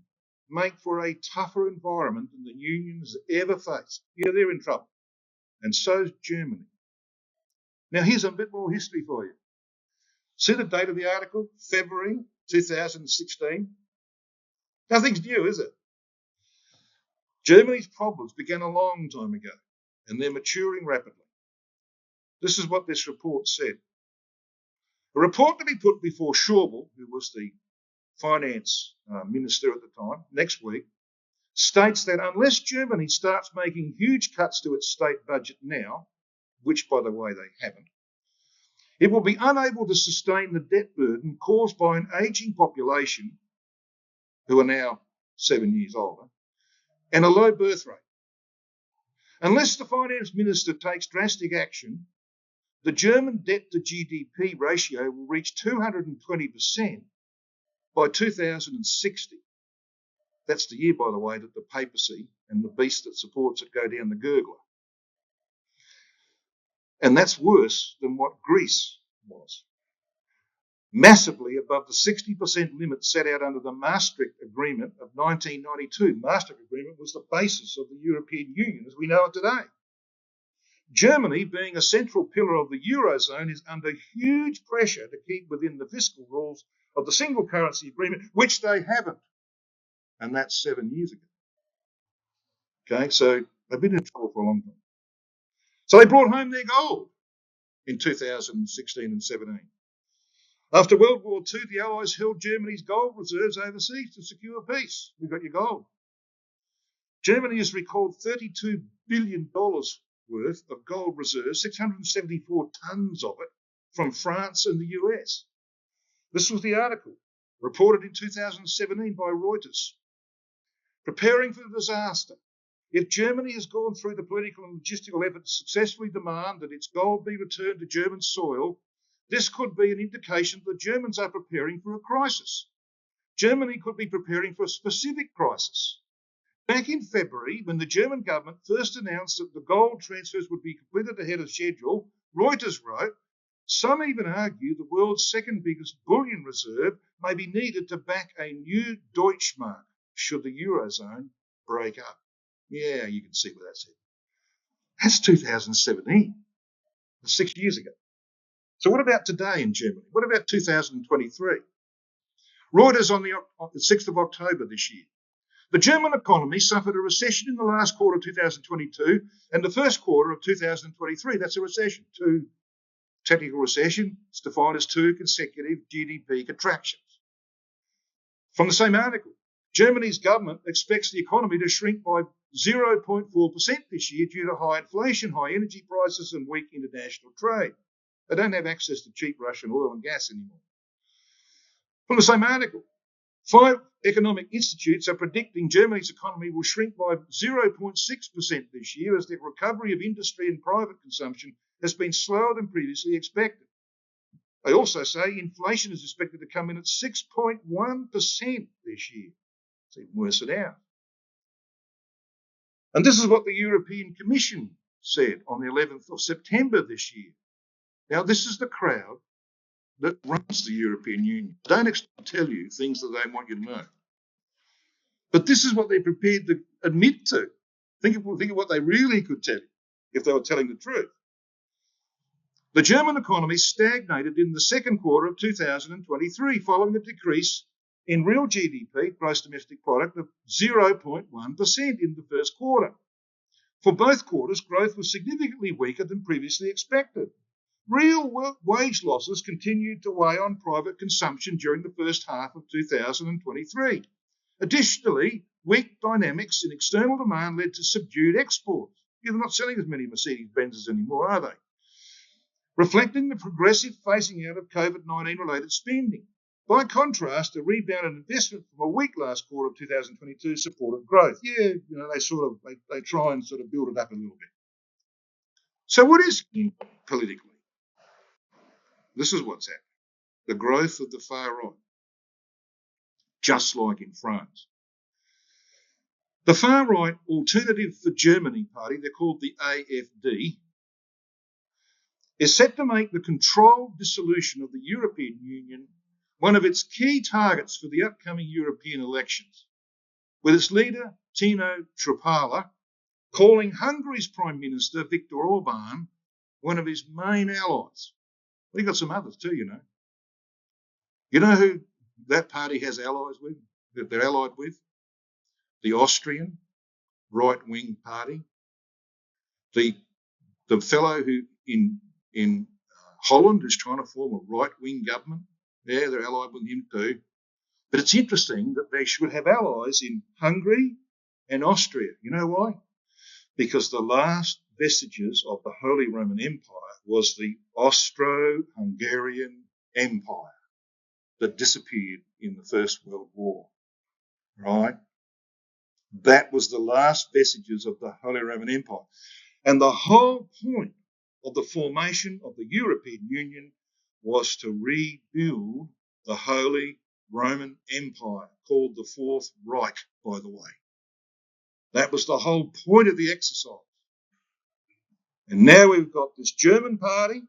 make for a tougher environment than the Union has ever faced. Yeah, they're in trouble. And so's Germany. Now, here's a bit more history for you. See the date of the article? February 2016. Nothing's new, is it? Germany's problems began a long time ago, and they're maturing rapidly. This is what this report said. A report to be put before Schäuble, who was the finance minister at the time, next week, states that unless Germany starts making huge cuts to its state budget now, which, by the way, they haven't, it will be unable to sustain the debt burden caused by an ageing population, who are now 7 years older, and a low birth rate. Unless the finance minister takes drastic action, the German debt to GDP ratio will reach 220% by 2060. That's the year, by the way, that the papacy and the beast that supports it go down the gurgler. And that's worse than what Greece was. Massively above the 60% limit set out under the Maastricht Agreement of 1992. Maastricht Agreement was the basis of the European Union as we know it today. Germany, being a central pillar of the Eurozone, is under huge pressure to keep within the fiscal rules of the single currency agreement, which they haven't. And that's 7 years ago. Okay, so they've been in trouble for a long time. So they brought home their gold in 2016 and 17. After World War II, the Allies held Germany's gold reserves overseas to secure peace. We got your gold. Germany has recalled $32 billion worth of gold reserves, 674 tons of it, from France and the US. This was the article, reported in 2017 by Reuters. Preparing for the disaster. If Germany has gone through the political and logistical effort to successfully demand that its gold be returned to German soil, this could be an indication that the Germans are preparing for a crisis. Germany could be preparing for a specific crisis. Back in February, when the German government first announced that the gold transfers would be completed ahead of schedule, Reuters wrote, some even argue the world's second biggest bullion reserve may be needed to back a new Deutschmark should the Eurozone break up. Yeah, you can see where that's headed. That's 2017. That's 6 years ago. So what about today in Germany? What about 2023? Reuters on the 6th of October this year. The German economy suffered a recession in the last quarter of 2022 and the first quarter of 2023. That's a recession. Technical recession is defined as 2 consecutive GDP contractions. From the same article, Germany's government expects the economy to shrink by 0.4% this year due to high inflation, high energy prices, and weak international trade. They don't have access to cheap Russian oil and gas anymore. From the same article, 5 economic institutes are predicting Germany's economy will shrink by 0.6% this year as the recovery of industry and private consumption has been slower than previously expected. They also say inflation is expected to come in at 6.1% this year. It's even worse than ours. And this is what the European Commission said on the 11th of September this year. Now, this is the crowd that runs the European Union. Don't tell you things that they want you to know. But this is what they're prepared to admit to. Think of what they really could tell you if they were telling the truth. The German economy stagnated in the second quarter of 2023 following a decrease in real GDP, gross domestic product, of 0.1% in the first quarter. For both quarters, growth was significantly weaker than previously expected. Real wage losses continued to weigh on private consumption during the first half of 2023. Additionally, weak dynamics in external demand led to subdued exports. They're not selling as many Mercedes-Benzes anymore, are they? Reflecting the progressive phasing out of COVID-19 related spending. By contrast, a rebound in investment from a weak last quarter of 2022 supported growth. Yeah, they try and sort of build it up a little bit. So what is politically? This is what's happening. The growth of the far right, just like in France. The far right Alternative for Germany party, they're called the AfD, is set to make the controlled dissolution of the European Union one of its key targets for the upcoming European elections, with its leader, Tino Tripala, calling Hungary's Prime Minister, Viktor Orban, one of his main allies. Well, you've got some others too, you know. You know who that party has allies with, that they're allied with? The Austrian right-wing party. The fellow who in Holland is trying to form a right-wing government. Yeah, they're allied with him too. But it's interesting that they should have allies in Hungary and Austria. You know why? Because the last vestiges of the Holy Roman Empire was the Austro-Hungarian Empire that disappeared in the First World War, right? That was the last vestiges of the Holy Roman Empire. And the whole point of the formation of the European Union was to rebuild the Holy Roman Empire, called the Fourth Reich, by the way. That was the whole point of the exercise. And now we've got this German party,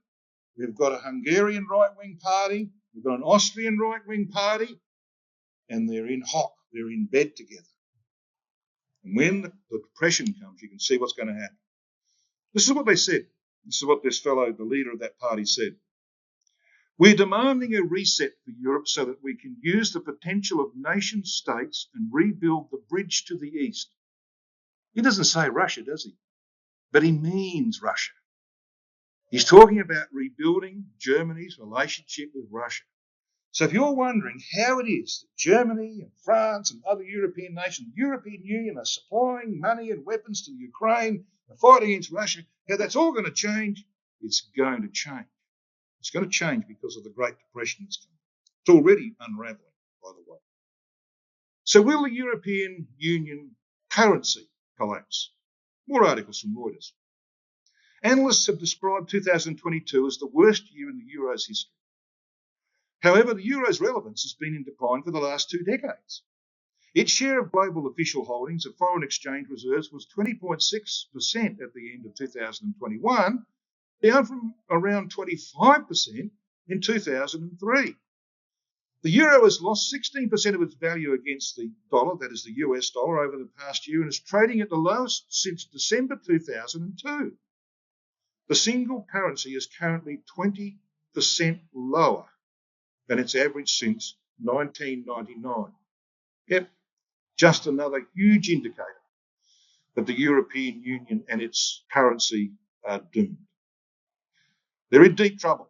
we've got a Hungarian right-wing party, we've got an Austrian right-wing party, and they're in hock, they're in bed together. And when the depression comes, you can see what's going to happen. This is what they said. This is what this fellow, the leader of that party, said. We're demanding a reset for Europe so that we can use the potential of nation states and rebuild the bridge to the east. He doesn't say Russia, does he? But he means Russia. He's talking about rebuilding Germany's relationship with Russia. So if you're wondering how it is that Germany and France and other European nations, the European Union, are supplying money and weapons to Ukraine and fighting against Russia, how that's all going to change, it's going to change. It's going to change because of the Great Depression that's coming. It's already unraveling, by the way. So will the European Union currency collapse? More articles from Reuters. Analysts have described 2022 as the worst year in the Euro's history. However, the Euro's relevance has been in decline for the last 2 decades. Its share of global official holdings of foreign exchange reserves was 20.6% at the end of 2021, down from around 25% in 2003. The euro has lost 16% of its value against the dollar, that is the US dollar, over the past year, and is trading at the lowest since December 2002. The single currency is currently 20% lower than its average since 1999. Yep, just another huge indicator that the European Union and its currency are doomed. They're in deep trouble,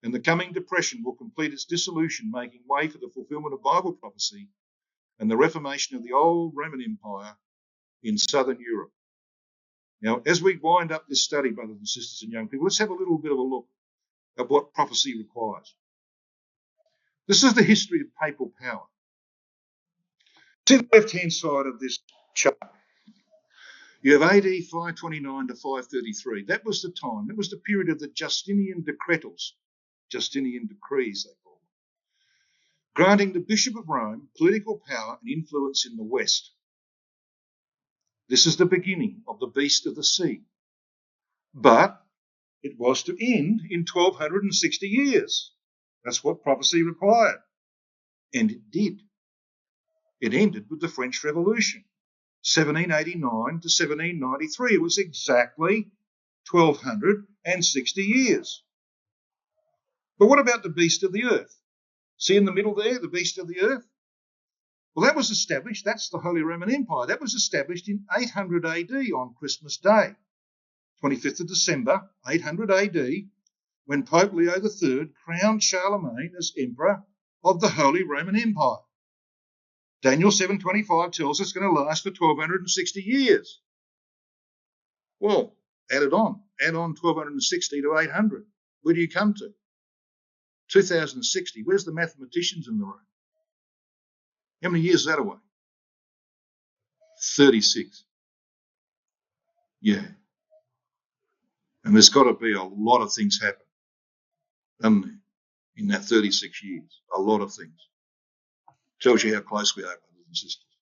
and the coming depression will complete its dissolution, making way for the fulfillment of Bible prophecy and the reformation of the old Roman Empire in southern Europe. Now, as we wind up this study, brothers and sisters and young people, let's have a little bit of a look at what prophecy requires. This is the history of papal power. To the left-hand side of this chart, you have AD 529 to 533. That was the time. That was the period of the Justinian decretals, Justinian decrees, they call them, granting the Bishop of Rome political power and influence in the West. This is the beginning of the beast of the sea. But it was to end in 1260 years. That's what prophecy required. And it did. It ended with the French Revolution, 1789 to 1793. It was exactly 1260 years. But what about the beast of the earth? See in the middle there, the beast of the earth? Well, that was established, that's the Holy Roman Empire. That was established in 800 AD on Christmas Day, 25th of December, 800 AD, when Pope Leo III crowned Charlemagne as Emperor of the Holy Roman Empire. Daniel 7:25 tells us it's going to last for 1260 years. Well, add on 1260 to 800. Where do you come to? 2060. Where's the mathematicians in the room? How many years is that away? 36. Yeah. And there's got to be a lot of things happen, haven't there, in that 36 years? A lot of things. Tells you how close we are, brothers and sisters.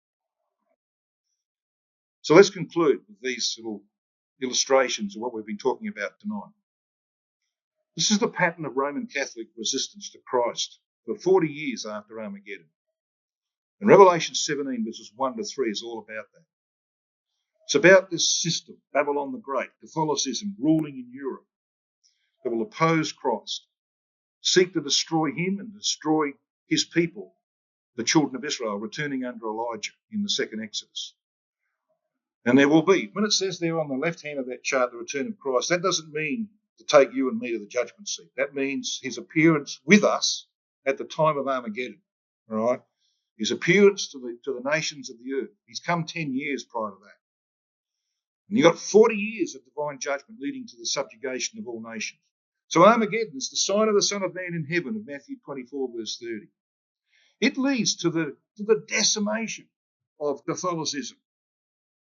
So let's conclude with these little illustrations of what we've been talking about tonight. This is the pattern of Roman Catholic resistance to Christ for 40 years after Armageddon. And Revelation 17 verses 1 to 3 is all about that. It's about this system, Babylon the Great, Catholicism ruling in Europe, that will oppose Christ, seek to destroy him and destroy his people, the children of Israel, returning under Elijah in the second Exodus. And there will be, when it says there on the left hand of that chart, the return of Christ, that doesn't mean to take you and me to the judgment seat. That means his appearance with us at the time of Armageddon, all right? His appearance to the nations of the earth. He's come 10 years prior to that. And you've got 40 years of divine judgment leading to the subjugation of all nations. So Armageddon is the sign of the Son of Man in heaven of Matthew 24 verse 30. It leads to the decimation of Catholicism.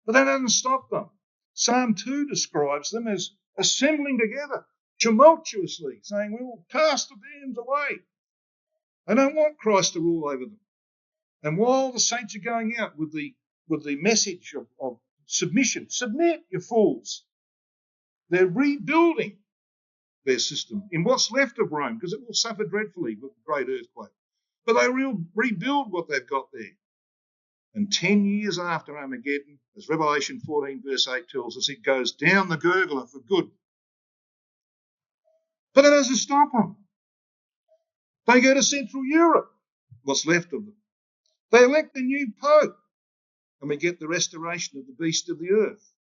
But that doesn't stop them. Psalm 2 describes them as assembling together tumultuously, saying, we will cast the bands away. They don't want Christ to rule over them. And while the saints are going out with the message of submission, submit, you fools, they're rebuilding their system in what's left of Rome, because it will suffer dreadfully with the great earthquake. But they rebuild what they've got there. And 10 years after Armageddon, as Revelation 14 verse 8 tells us, it goes down the gurgler for good. But it doesn't stop them. They go to Central Europe, what's left of them. They elect a new pope, and we get the restoration of the beast of the earth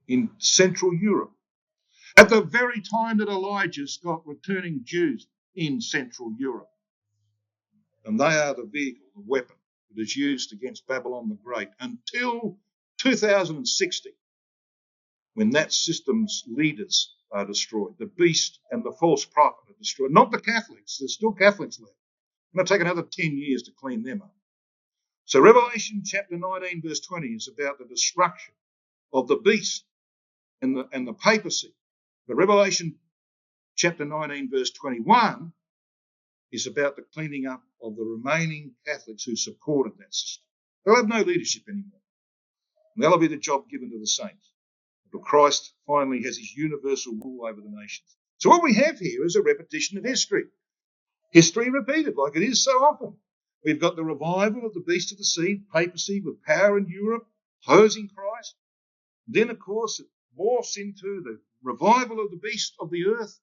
in Central Europe. At the very time that Elijah's got returning Jews in Central Europe. And they are the vehicle, the weapon that is used against Babylon the Great until 2060, when that system's leaders are destroyed. The beast and the false prophet are destroyed. Not the Catholics. There's still Catholics left. It's going to take another 10 years to clean them up. So Revelation chapter 19 verse 20 is about the destruction of the beast and the papacy. But Revelation chapter 19 verse 21 is about the cleaning up of the remaining Catholics who supported that system. They'll have no leadership anymore. And that'll be the job given to the saints, until Christ finally has his universal rule over the nations. So what we have here is a repetition of history. History repeated, like it is so often. We've got the revival of the beast of the sea, papacy with power in Europe, opposing Christ. Then, of course, it morphs into the revival of the beast of the earth,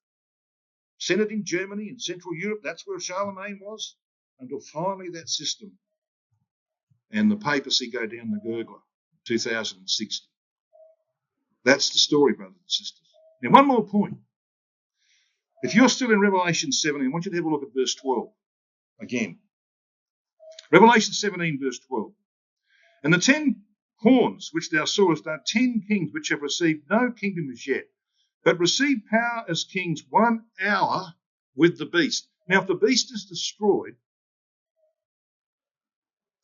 centered in Germany and Central Europe. That's where Charlemagne was, until finally that system and the papacy go down the gurgler, 2060. That's the story, brothers and sisters. Now, one more point. If you're still in Revelation 17, I want you to have a look at verse 12 again. Revelation 17, verse 12. And the 10 horns which thou sawest are 10 kings which have received no kingdom as yet, but receive power as kings 1 hour with the beast. Now, if the beast is destroyed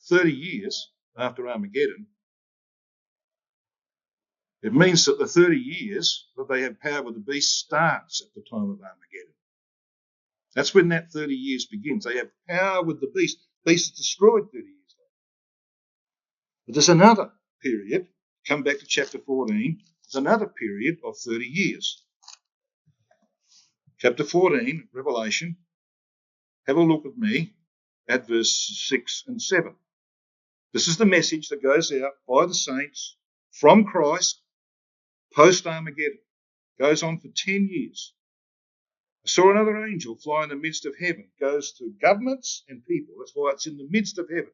30 years after Armageddon, it means that the 30 years that they have power with the beast starts at the time of Armageddon. That's when that 30 years begins. They have power with the beast. The beast is destroyed 30 years later. But there's another period, come back to chapter 14, there's another period of 30 years. Chapter 14, Revelation, have a look with me at verse 6 and 7. This is the message that goes out by the saints from Christ post-Armageddon. Goes on for 10 years. I saw another angel fly in the midst of heaven. Goes to governments and people. That's why it's in the midst of heaven.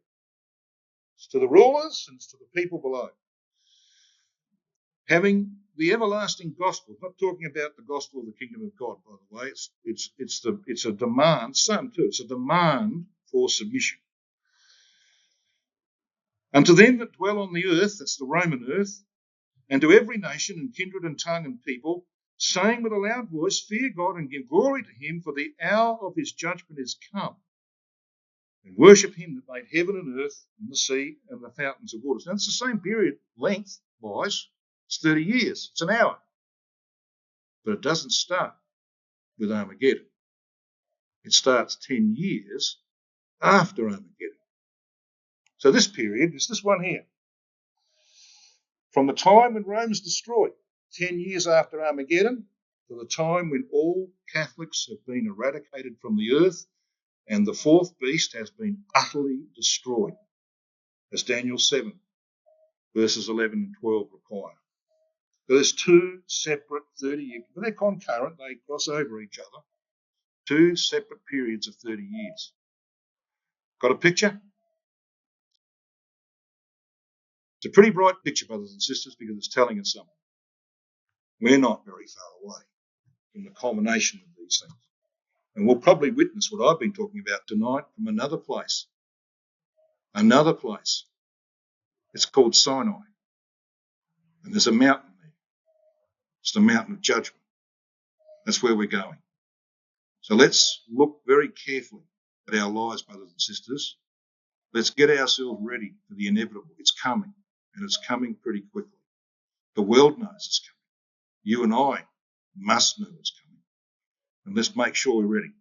It's to the rulers and it's to the people below. Having the everlasting gospel. Not talking about the gospel of the kingdom of God, by the way. It's a demand. Some too. It's a demand for submission. Unto them that dwell on the earth, that's the Roman earth, and to every nation and kindred and tongue and people, saying with a loud voice, fear God and give glory to him, for the hour of his judgment is come. And worship him that made heaven and earth and the sea and the fountains of waters. Now, it's the same period, length-wise. It's 30 years. It's an hour. But it doesn't start with Armageddon. It starts 10 years after Armageddon. So this period is this one here. From the time when Rome is destroyed, 10 years after Armageddon, to the time when all Catholics have been eradicated from the earth and the fourth beast has been utterly destroyed, as Daniel 7, verses 11 and 12 require. So there's two separate 30-year, but they're concurrent, they cross over each other, two separate periods of 30 years. Got a picture? It's a pretty bright picture, brothers and sisters, because it's telling us something. We're not very far away from the culmination of these things. And we'll probably witness what I've been talking about tonight from another place. Another place. It's called Sinai. And there's a mountain there. It's the mountain of judgment. That's where we're going. So let's look very carefully at our lives, brothers and sisters. Let's get ourselves ready for the inevitable. It's coming, and it's coming pretty quickly. The world knows it's coming. You and I must know it's coming. And let's make sure we're ready.